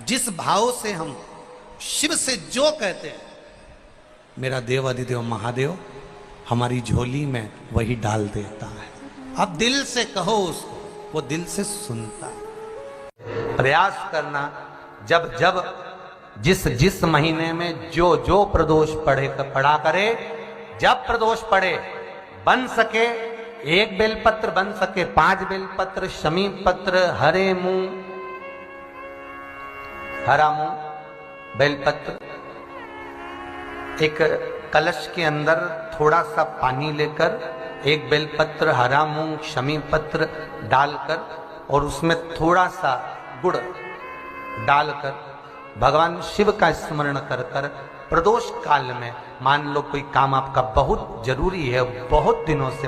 जिस भाव से हम शिव से जो कहते हैं, मेरा देव अधिदेव महादेव हमारी झोली में वही डाल देता है। अब दिल से कहो उसको, वो दिल से सुनता है। प्रयास करना, जब जब जिस जिस महीने में जो जो प्रदोष पड़ा करे, जब प्रदोष पड़े, बन सके 1 बेलपत्र, बन सके 5 बेलपत्र, शमी पत्र, हरे मुंह, हरा मुंह, बेलपत्र, एक कलश के अंदर थोड़ा सा पानी लेकर 1 बेलपत्र, हरा मूंग, शमी पत्र डालकर और उसमें थोड़ा सा गुड़ डालकर भगवान शिव का स्मरण कर कर प्रदोष काल में, मान लो कोई काम आपका बहुत जरूरी है, बहुत दिनों से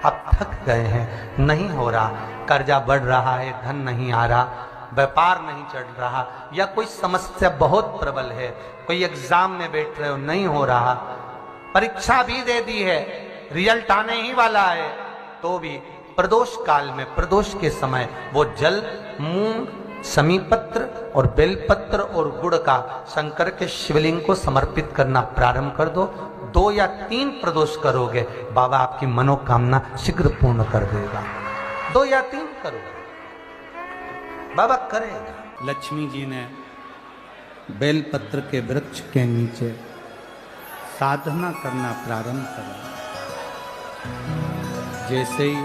आप थक गए हैं, नहीं हो रहा, कर्जा बढ़ रहा है, धन नहीं आ रहा, व्यापार नहीं चढ़ रहा, या कोई समस्या बहुत प्रबल है, कोई एग्जाम में बैठ रहे हो नहीं हो रहा, परीक्षा भी दे दी है, रिजल्ट आने ही वाला है, तो भी प्रदोष काल में, प्रदोष के समय वो जल, मूंग, समीपत्र और बेलपत्र और गुड़ का शंकर के शिवलिंग को समर्पित करना प्रारंभ कर दो। 2 या 3 प्रदोष करोगे, बाबा आपकी मनोकामना शीघ्र पूर्ण कर देगा। 2 या 3 करोगे, बाबा करेगा। लक्ष्मी जी ने बेलपत्र के वृक्ष के नीचे साधना करना प्रारंभ करा। जैसे ही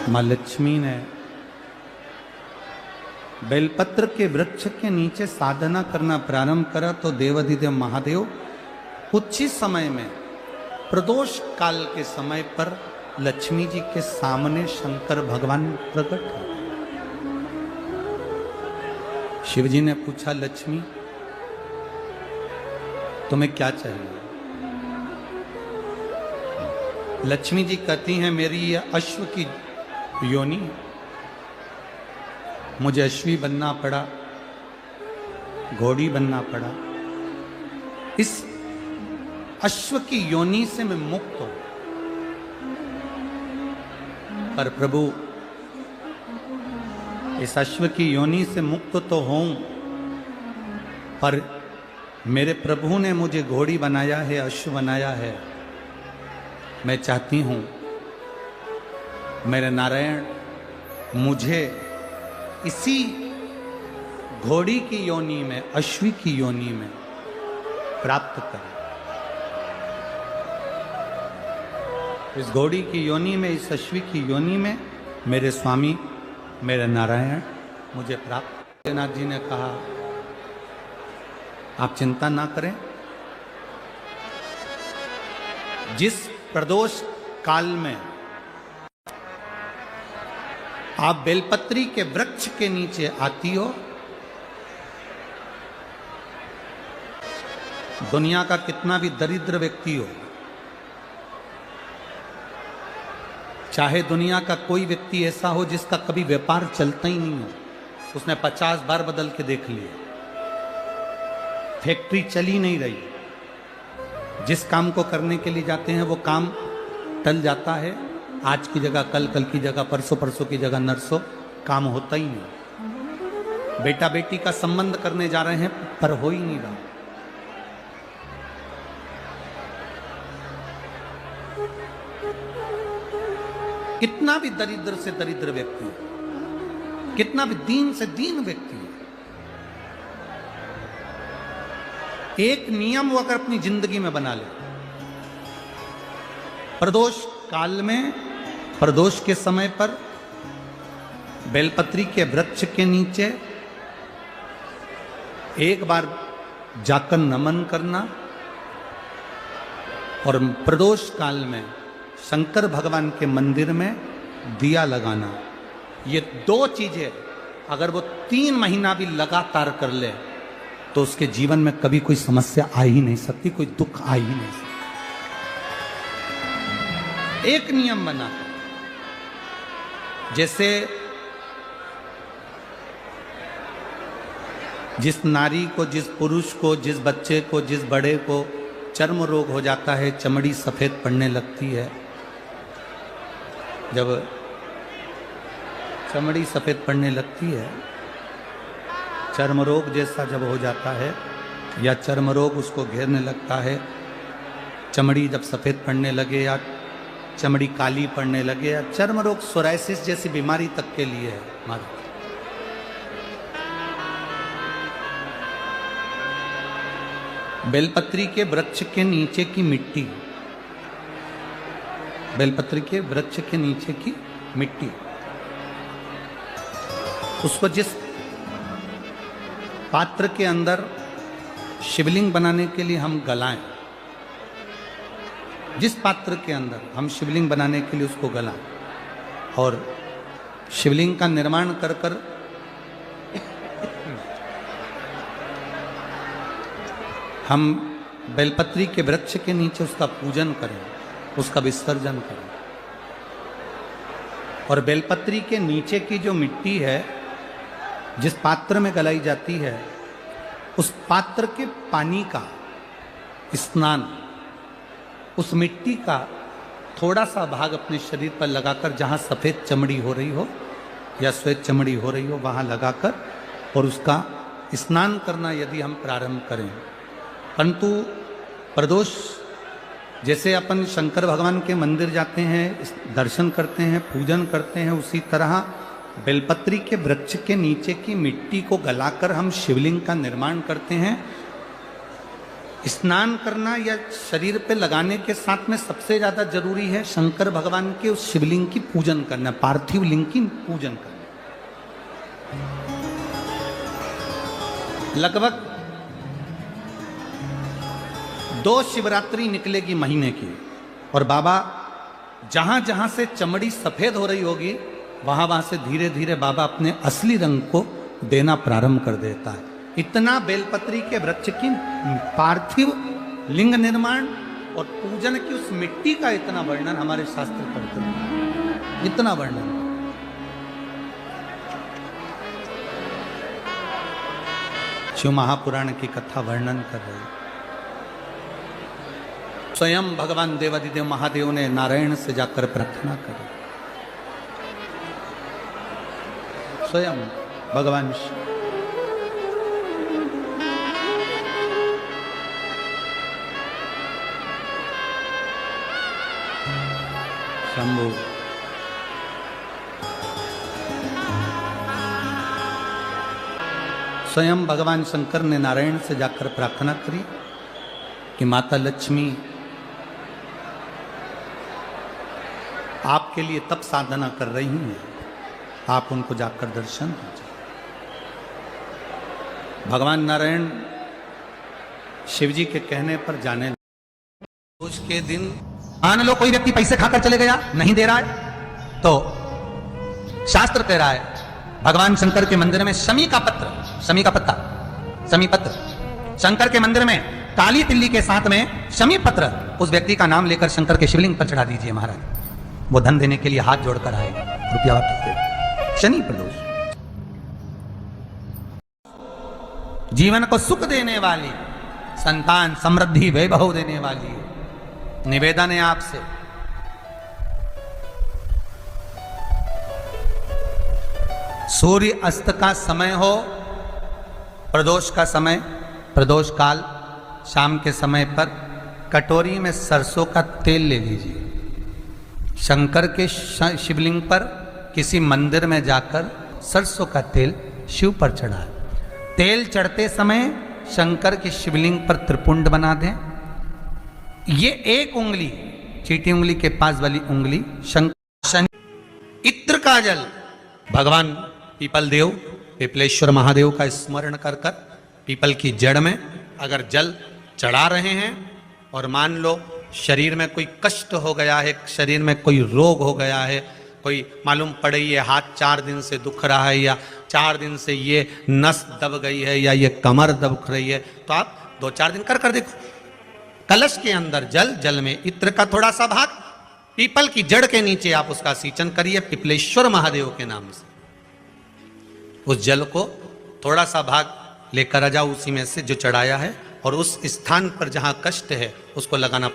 मां लक्ष्मी ने बेलपत्र के वृक्ष के नीचे साधना करना प्रारंभ करा, तो देवाधिदेव महादेव कुछ ही समय में, प्रदोष काल के समय पर लक्ष्मी जी के सामने शंकर भगवान प्रकट हुए। शिव जी ने पूछा, लक्ष्मी तुम्हें क्या चाहिए? लक्ष्मी जी कहती हैं, मेरी ये अश्व की योनि, मुझे अश्वी बनना पड़ा, घोड़ी बनना पड़ा, इस अश्व की योनि से मैं मुक्त हूं, पर प्रभु इस अश्व की योनि से मुक्त तो हूं, पर मेरे प्रभु ने मुझे घोड़ी बनाया है, अश्व बनाया है, मैं चाहती हूं मेरे नारायण मुझे इसी घोड़ी की योनि में, अश्वी की योनि में प्राप्त करें। इस घोड़ी की योनि में, इस अश्वी की योनि में मेरे स्वामी, मेरे नारायण मुझे प्राप्त। नाथ जी ने कहा, आप चिंता ना करें, जिस प्रदोष काल में आप बेलपत्री के वृक्ष के नीचे आती हो, दुनिया का कितना भी दरिद्र व्यक्ति हो, चाहे दुनिया का कोई व्यक्ति ऐसा हो जिसका कभी व्यापार चलता ही नहीं हो, उसने 50 बार बदल के देख लिया, फैक्ट्री चली नहीं रही, जिस काम को करने के लिए जाते हैं वो काम टल जाता है, आज की जगह कल, कल की जगह परसों, परसों की जगह नरसों, काम होता ही नहीं। बेटा बेटी का संबंध करने जा रहे हैं पर हो ही नहीं रहा। कितना भी दरिद्र से दरिद्र व्यक्ति हो, कितना भी दीन से दीन व्यक्ति हो, एक नियम वो अगर अपनी जिंदगी में बना ले, प्रदोष काल में, प्रदोष के समय पर बेलपत्री के वृक्ष के नीचे एक बार जाकर नमन करना और प्रदोष काल में शंकर भगवान के मंदिर में दिया लगाना, ये 2 चीजें अगर वो 3 महीना भी लगातार कर ले तो उसके जीवन में कभी कोई समस्या आ ही नहीं सकती, कोई दुख आ ही नहीं सकता। एक नियम बना, जैसे जिस नारी को, जिस पुरुष को, जिस बच्चे को, जिस बड़े को चर्म रोग हो जाता है, चमड़ी सफेद पड़ने लगती है, जब चमड़ी सफेद पड़ने लगती है चर्म रोग जैसा जब हो जाता है या चर्म रोग उसको घेरने लगता है, चमड़ी जब सफ़ेद पड़ने लगे या चमड़ी काली पड़ने लगे या चर्म रोग सोराइसिस जैसी बीमारी तक के लिए है हमारा। बेलपत्री के वृक्ष के नीचे की मिट्टी, बेलपत्री के वृक्ष के नीचे की मिट्टी, उसको जिस पात्र के अंदर शिवलिंग बनाने के लिए हम गलाएं, जिस पात्र के अंदर हम शिवलिंग बनाने के लिए उसको गलाएं और शिवलिंग का निर्माण कर कर हम बेलपत्री के वृक्ष के नीचे उसका पूजन करें, उसका विसर्जन करें। और बेलपत्री के नीचे की जो मिट्टी है जिस पात्र में गलाई जाती है, उस पात्र के पानी का स्नान उस मिट्टी का थोड़ा सा भाग अपने शरीर पर लगाकर, जहाँ सफ़ेद चमड़ी हो रही हो या श्वेत चमड़ी हो रही हो वहाँ लगाकर और उसका स्नान करना यदि हम प्रारंभ करें। परंतु प्रदोष जैसे अपन शंकर भगवान के मंदिर जाते हैं, दर्शन करते हैं, पूजन करते हैं, उसी तरह बेलपत्री के वृक्ष के नीचे की मिट्टी को गलाकर हम शिवलिंग का निर्माण करते हैं। स्नान करना या शरीर पे लगाने के साथ में सबसे ज़्यादा जरूरी है शंकर भगवान के उस शिवलिंग की पूजन करना, पार्थिव लिंग की पूजन करना। लगभग 2 शिवरात्रि निकलेगी महीने की और बाबा जहां जहां से चमड़ी सफेद हो रही होगी वहां वहां से धीरे धीरे बाबा अपने असली रंग को देना प्रारंभ कर देता है। इतना बेलपत्री के वृक्ष की पार्थिव लिंग निर्माण और पूजन की उस मिट्टी का इतना वर्णन हमारे शास्त्र करते हैं, इतना वर्णन। शिव महापुराण की कथा वर्णन कर रहे हैं। स्वयं भगवान देवादिदेव महादेव ने नारायण से जाकर प्रार्थना करी। स्वयं भगवान शंभु स्वयं भगवान शंकर ने नारायण से जाकर प्रार्थना करी कि माता लक्ष्मी आपके लिए तप साधना कर रही हैं, आप उनको जाकर दर्शन दीजिए। भगवान नारायण शिव जी के कहने पर जाने लगे। उसके दिन मान लो कोई व्यक्ति पैसे खाकर चले गया, नहीं दे रहा है, तो शास्त्र कह रहा है भगवान शंकर के मंदिर में शमी का पत्र, शमी का पत्ता, शमी पत्र शंकर के मंदिर में काली तिल्ली के साथ में शमी पत्र उस व्यक्ति का नाम लेकर शंकर के शिवलिंग पर चढ़ा दीजिए महाराज। वो धन देने के लिए हाथ जोड़कर आएगा, रुपया वापस दे। शनि प्रदोष जीवन को सुख देने वाली, संतान समृद्धि वैभव देने वाली निवेदन है आपसे। सूर्य अस्त का समय हो, प्रदोष का समय, प्रदोष काल, शाम के समय पर कटोरी में सरसों का तेल ले लीजिए। शंकर के शिवलिंग पर किसी मंदिर में जाकर सरसों का तेल शिव पर चढ़ाएं। तेल चढ़ते समय शंकर के शिवलिंग पर त्रिपुंड बना दें। ये एक उंगली, चीटी उंगली के पास वाली उंगली शनि, इत्र का जल भगवान पीपल देव, पिपलेश्वर महादेव का स्मरण कर कर पीपल की जड़ में अगर जल चढ़ा रहे हैं और मान लो शरीर में कोई कष्ट हो गया है, शरीर में कोई रोग हो गया है, कोई मालूम पड़े ये हाथ 4 दिन से दुख रहा है या 4 दिन से ये नस दब गई है या ये कमर दब रही है, तो आप 2-4 दिन कर कर देखो। कलश के अंदर जल, जल में इत्र का थोड़ा सा भाग, पीपल की जड़ के नीचे आप उसका सिंचन करिए पिपलेश्वर महादेव के नाम से। उस जल को थोड़ा सा भाग लेकर आ जाओ उसी में से जो चढ़ाया है, और उस स्थान पर जहां कष्ट है उसको लगाना